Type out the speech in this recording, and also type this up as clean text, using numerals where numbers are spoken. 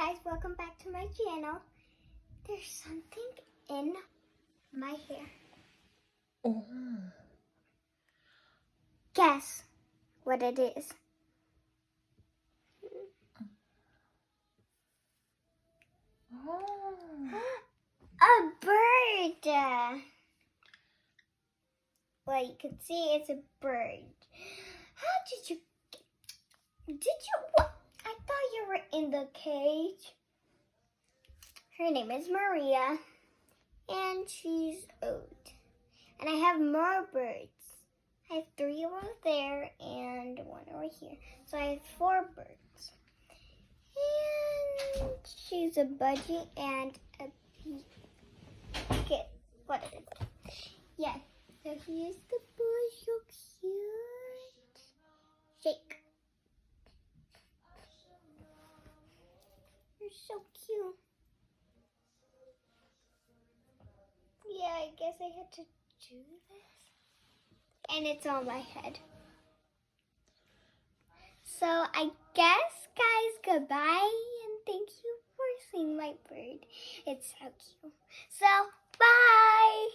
guys, welcome back to my channel. There's something in my hair. Oh. Guess what it is. Oh. A bird. Well, you can see it's a bird. How did you what? I thought you were in the cage. Her name is Maria, and she's old. And I have more birds. I have 3 over there and 1 over here. So I have 4 birds. And she's a budgie and a kid. What is it? Yeah. So here's the boy, so cute. Shake. You're so cute. Yeah, I guess I had to do this. And it's on my head. So I guess, guys, goodbye. And thank you for seeing my bird. It's so cute. So, bye.